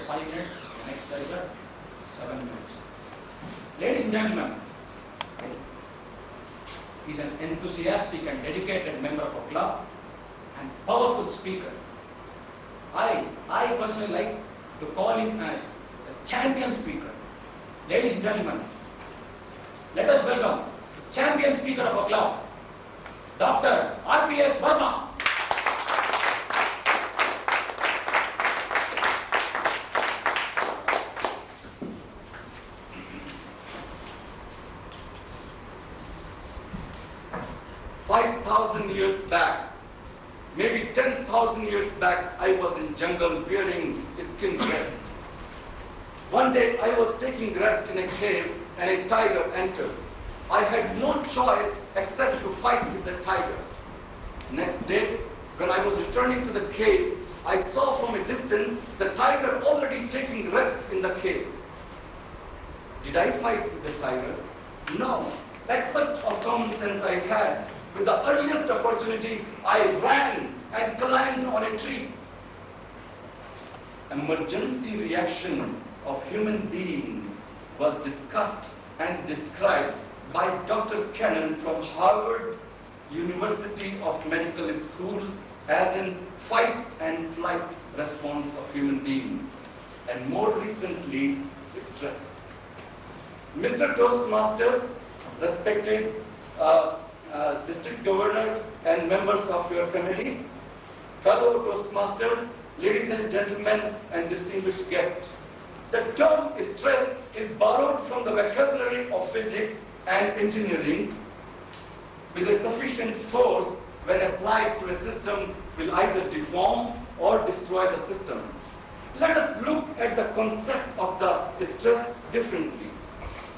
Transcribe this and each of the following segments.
5 minutes, the next tiger 7 minutes. Ladies and gentlemen, he's an enthusiastic and dedicated member of a club and powerful speaker. I personally like to call him as the champion speaker. Ladies and gentlemen, let us welcome the champion speaker of our club, Dr. R.P.S. Verma. 5,000 years back, maybe 10,000 years back, I was in jungle wearing a skin dress. One day I was taking rest in a cave and a tiger entered. I had no choice except to fight with the tiger. Next day, when I was returning to the cave, I saw from a distance the tiger already taking rest in the cave. Did I fight with the tiger? No. That much of common sense I had. With the earliest opportunity, I ran and climbed on a tree. Emergency reaction of human being was discussed and described by Dr. Cannon from Harvard University of Medical School as in fight and flight response of human being, and more recently, stress. Mr. Toastmaster, respected District Governor and members of your committee, fellow Toastmasters, ladies and gentlemen, and distinguished guests. The term stress is borrowed from the vocabulary of physics and engineering. With a sufficient force, when applied to a system, will either deform or destroy the system. Let us look at the concept of the stress differently.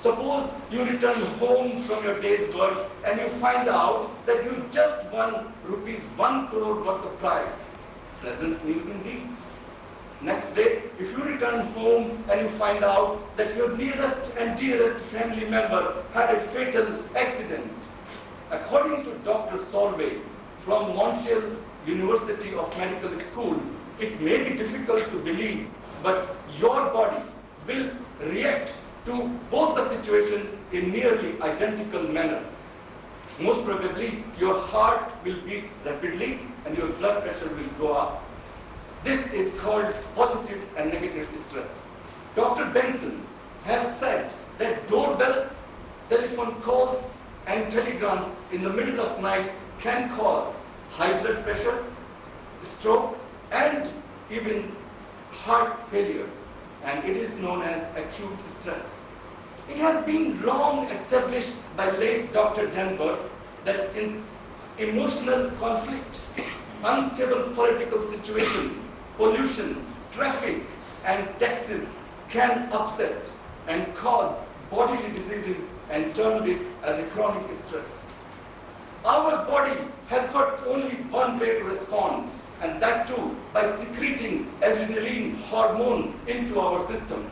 Suppose you return home from your day's work and you find out that you just won ₹1 crore worth of prize. Pleasant news indeed. Next day, if you return home and you find out that your nearest and dearest family member had a fatal accident. According to Dr. Solvay from Montreal University of Medical School, it may be difficult to believe, but your body will react to both the situation in nearly identical manner. Most probably, your heart will beat rapidly and your blood pressure will go up. This is called positive and negative stress. Dr. Benson has said that doorbells, telephone calls, and telegrams in the middle of night can cause high blood pressure, stroke, and even heart failure. And it is known as acute stress. It has been long established by late Dr. Denver that in emotional conflict, unstable political situation, pollution, traffic, and taxes can upset and cause bodily diseases and term it as a chronic stress. Our body has got only one way to respond, and that too by secreting adrenaline hormone into our system.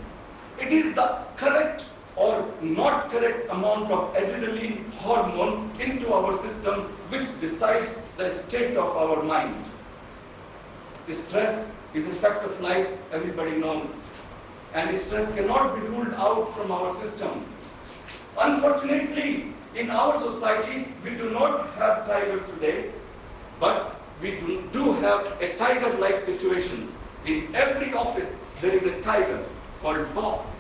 It is the correct or not correct amount of adrenaline hormone into our system which decides the state of our mind. Stress is a fact of life, everybody knows, and stress cannot be ruled out from our system. Unfortunately, in our society, we do not have tigers today, but we do have a tiger-like situations. In every office, there is a tiger called boss.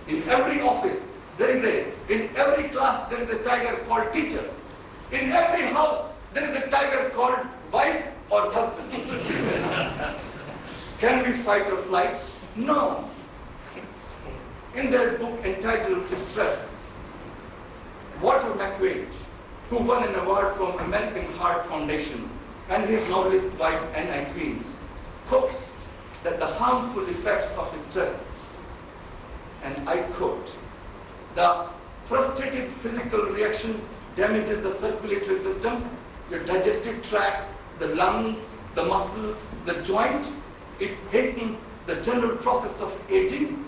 In every office, in every class, there is a tiger called teacher. In every house, there is a tiger called wife or husband. Can we fight or flight? No. In their book entitled Stress, Walter McQuaid, who won an award from American Heart Foundation, and his novelist wife Anne Queen, quotes that the harmful effects of stress, and I quote, the frustrated physical reaction damages the circulatory system, your digestive tract, the lungs, the muscles, the joint. It hastens the general process of aging,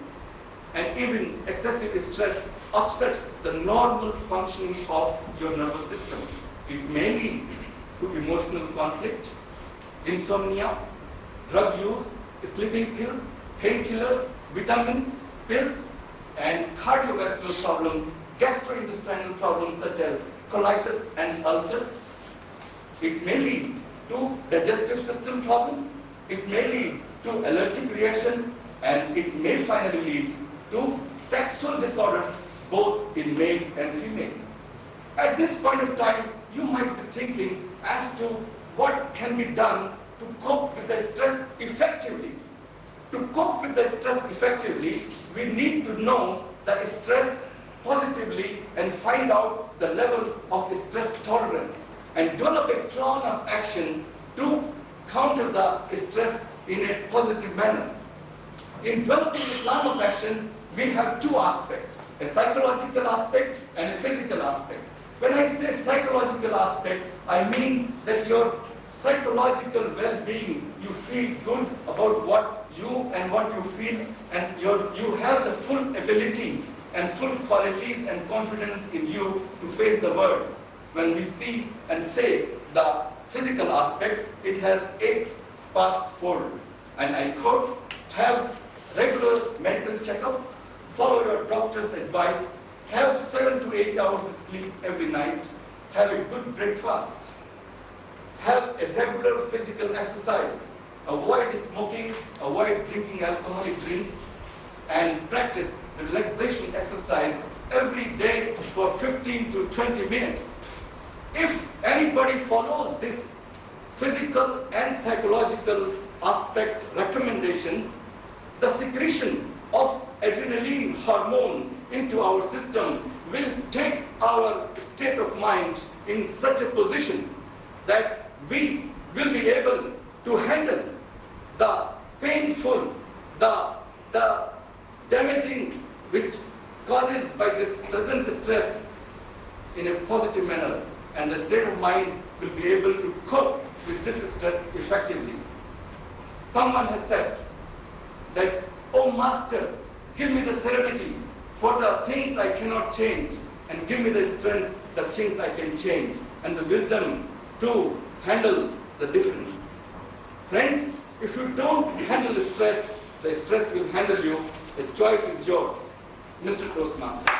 and even excessive stress upsets the normal functioning of your nervous system. It may lead to emotional conflict, insomnia, drug use, sleeping pills, painkillers, vitamins, pills, and cardiovascular problems, gastrointestinal problems such as colitis and ulcers. It may lead to digestive system problem, it may lead to allergic reaction, and it may finally lead to sexual disorders both in male and female. At this point of time, you might be thinking as to what can be done to cope with the stress effectively. To cope with the stress effectively, we need to know the stress positively and find out the level of stress tolerance and develop a plan of action to counter the stress in a positive manner. In developing a plan of action, we have two aspects, a psychological aspect and a physical aspect. When I say psychological aspect, I mean that your psychological well-being, you feel good about what you feel, and you have the full ability and full qualities and confidence in you to face the world. When we see and say the physical aspect, it has 8-part fold. And I quote, have regular medical checkup, follow your doctor's advice, have 7 to 8 hours of sleep every night, have a good breakfast, have a regular physical exercise, avoid smoking, avoid drinking alcoholic drinks, and practice relaxation exercise every day for 15 to 20 minutes. If anybody follows this physical and psychological aspect recommendations, the secretion of adrenaline hormone into our system will take our state of mind in such a position that we will be able to handle the painful, the damaging which causes by this present stress in a positive manner, and the state of mind will be able to cope with this stress effectively. Someone has said that, "Oh Master, give me the serenity for the things I cannot change, and give me the strength, the things I can change, and the wisdom to handle the difference." Friends, if you don't handle the stress will handle you. The choice is yours. Mr. Toastmaster.